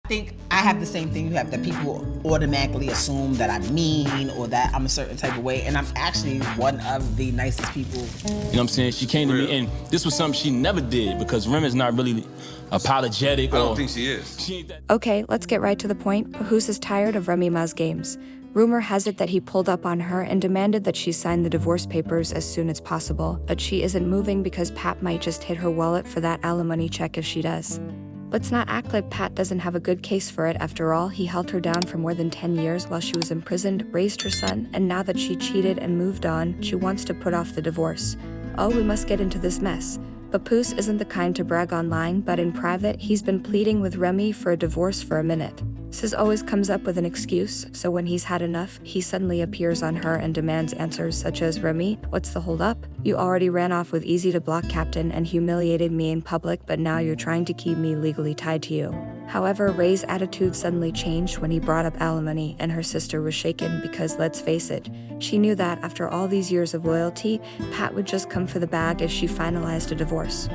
think I have the same thing you have, that people automatically assume that I'm mean or that I'm a certain type of way, and I'm actually one of the nicest people. You know what I'm saying? She came to me, and this was something she never did, because Remy's not really apologetic. I don't think she is. Okay, let's get right to the point. Papoose is tired of Remy Ma's games. Rumor has it that he pulled up on her and demanded that she sign the divorce papers as soon as possible, but she isn't moving because Pat might just hit her wallet for that alimony check if she does. Let's not act like Pat doesn't have a good case for it. After all, he held her down for more than 10 years while she was imprisoned, raised her son, and now that she cheated and moved on, she wants to put off the divorce. Oh, we must get into this mess. Papoose isn't the kind to brag online, but in private, he's been pleading with Remy for a divorce for a minute. Sis always comes up with an excuse, so when he's had enough, he suddenly appears on her and demands answers such as, "Remy, what's the hold up? You already ran off with Easy to Block Captain and humiliated me in public, but now you're trying to keep me legally tied to you." However, Ray's attitude suddenly changed when he brought up alimony, and her sister was shaken because, let's face it, she knew that after all these years of loyalty, Pat would just come for the bag if she finalized a divorce.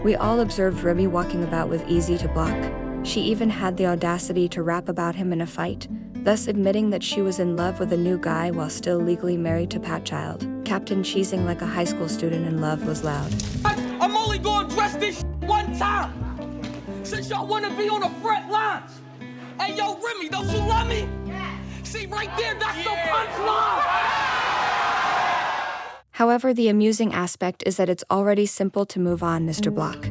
We all observed Remy walking about with Easy to Block. She even had the audacity to rap about him in a fight, thus admitting that she was in love with a new guy while still legally married to Pat Child. Captain cheesing like a high school student in love was loud. I'm only gonna address this one time, since y'all wanna be on the front lines. Hey, yo, Remy, don't you love me? Yeah. See, right there, that's the punchline. However, the amusing aspect is that it's already simple to move on, Mr. Block.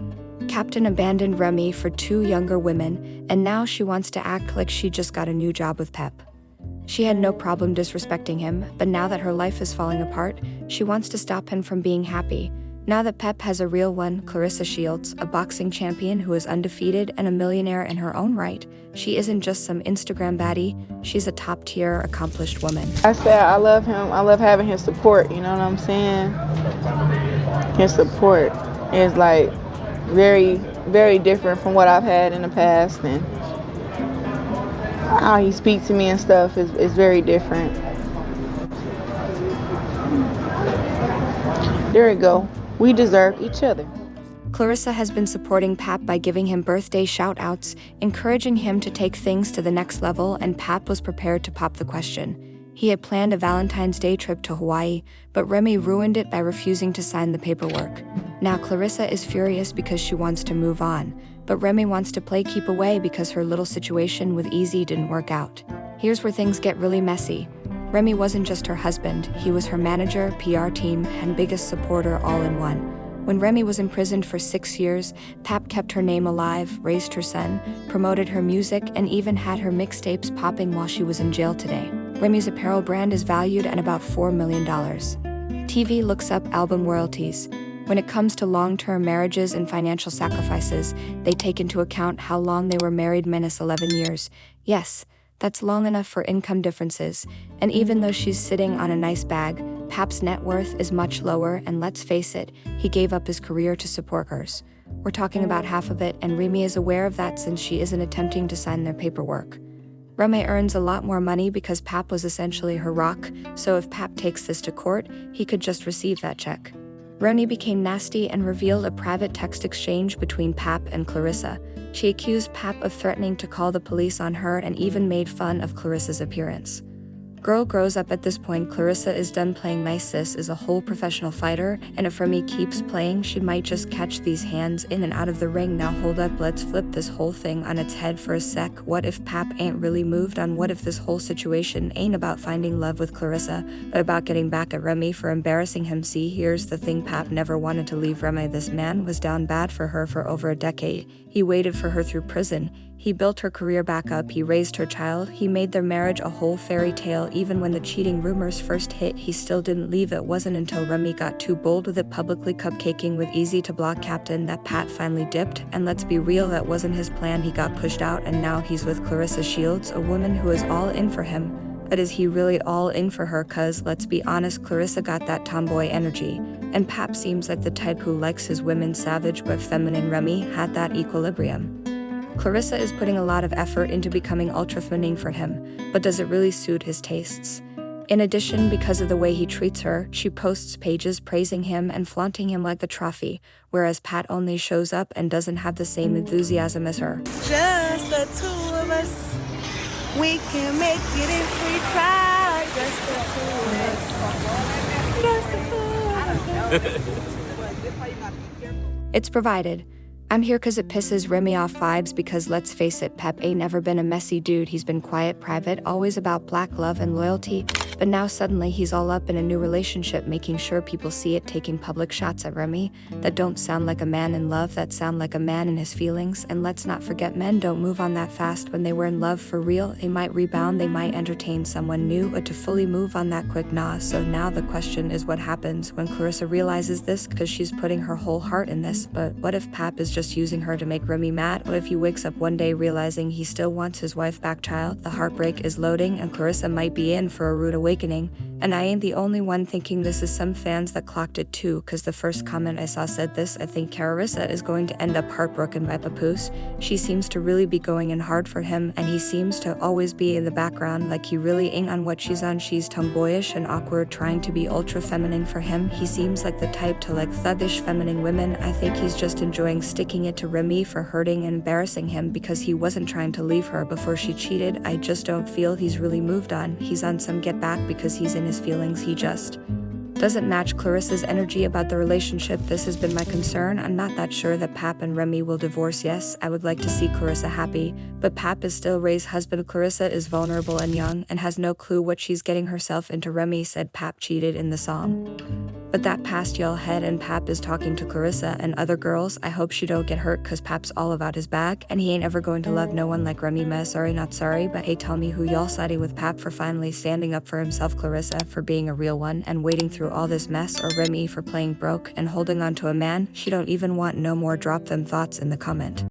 Captain abandoned Remy for 2 younger women, and now she wants to act like she just got a new job with Pep. She had no problem disrespecting him, but now that her life is falling apart, she wants to stop him from being happy. Now that Pep has a real one, Clarissa Shields, a boxing champion who is undefeated and a millionaire in her own right, she isn't just some Instagram baddie, she's a top-tier, accomplished woman. I said I love him. I love having his support, you know what I'm saying? His support is like very, very different from what I've had in the past, and how he speaks to me and stuff is very different. There we go. We deserve each other. Clarissa has been supporting Pap by giving him birthday shout-outs, encouraging him to take things to the next level, and Pap was prepared to pop the question. He had planned a Valentine's Day trip to Hawaii, but Remy ruined it by refusing to sign the paperwork. Now Clarissa is furious because she wants to move on, but Remy wants to play keep away because her little situation with Easy didn't work out. Here's where things get really messy. Remy wasn't just her husband, he was her manager, PR team, and biggest supporter all in one. When Remy was imprisoned for 6 years, Pap kept her name alive, raised her son, promoted her music, and even had her mixtapes popping while she was in jail today. Remy's apparel brand is valued at about $4 million. TV looks up album royalties. When it comes to long-term marriages and financial sacrifices, they take into account how long they were married minus 11 years. Yes, that's long enough for income differences, and even though she's sitting on a nice bag, Pap's net worth is much lower, and let's face it, he gave up his career to support hers. We're talking about half of it, and Remy is aware of that since she isn't attempting to sign their paperwork. Remy earns a lot more money because Pap was essentially her rock, so if Pap takes this to court, he could just receive that check. Remy became nasty and revealed a private text exchange between Pap and Clarissa. She accused Pap of threatening to call the police on her and even made fun of Clarissa's appearance. Girl grows up at this point. Clarissa is done playing nice. Sis is a whole professional fighter, and if Remy keeps playing, she might just catch these hands in and out of the ring. Now hold up, let's flip this whole thing on its head for a sec. What if Pap ain't really moved on? What if this whole situation ain't about finding love with Clarissa, but about getting back at Remy for embarrassing him? See, here's the thing, Pap never wanted to leave Remy. This man was down bad for her for over a decade. He waited for her through prison. He built her career back up, he raised her child, he made their marriage a whole fairy tale. Even when the cheating rumors first hit, he still didn't leave. It wasn't until Remy got too bold with it, publicly cupcaking with Easy to Block Captain, that Pat finally dipped. And let's be real, that wasn't his plan. He got pushed out, and now he's with Clarissa Shields, a woman who is all in for him. But is he really all in for her? Cause let's be honest, Clarissa got that tomboy energy, and Pap seems like the type who likes his women savage but feminine. Remy had that equilibrium. Clarissa is putting a lot of effort into becoming ultra feminine for him, but does it really suit his tastes? In addition, because of the way he treats her, she posts pages praising him and flaunting him like the trophy, whereas Pat only shows up and doesn't have the same enthusiasm as her. Just the two of us, we can make it if we try. Just the two of us. Just the two of us. It's provided. I'm here cause it pisses Remy off vibes because let's face it, Pep ain't never been a messy dude. He's been quiet, private, always about black love and loyalty. But now suddenly he's all up in a new relationship, making sure people see it, taking public shots at Remy that don't sound like a man in love, that sound like a man in his feelings. And let's not forget, men don't move on that fast when they were in love for real. They might rebound, they might entertain someone new, but to fully move on that quick, nah. So now the question is what happens when Clarissa realizes this, cause she's putting her whole heart in this. But what if Pap is just using her to make Remy mad? What if he wakes up one day realizing he still wants his wife back, child? The heartbreak is loading and Clarissa might be in for a rude awakening. And I ain't the only one thinking this. Is some fans that clocked it too, cause the first comment I saw said this. I think Clarissa is going to end up heartbroken by Papoose. She seems to really be going in hard for him, and he seems to always be in the background, like he really ain't on what she's on. She's tomboyish and awkward, trying to be ultra feminine for him. He seems like the type to like thuggish feminine women. I think he's just enjoying sticking it to Remy for hurting and embarrassing him because he wasn't trying to leave her before she cheated. I just don't feel he's really moved on. He's on some get back because he's in his feelings. He just doesn't match Clarissa's energy about the relationship. This has been my concern. I'm not that sure that Pap and Remy will divorce. Yes, I would like to see Clarissa happy, but Pap is still Ray's husband. Clarissa is vulnerable and young and has no clue what she's getting herself into. Remy said Pap cheated in the song, but that passed y'all head, and Pap is talking to Clarissa and other girls. I hope she don't get hurt cause Pap's all about his bag and he ain't ever going to love no one like Remy Ma. Sorry, not sorry, but hey, tell me who y'all siding with, Pap for finally standing up for himself, Clarissa for being a real one and wading through all this mess, or Remy for playing broke and holding on to a man she don't even want no more? Drop them thoughts in the comment.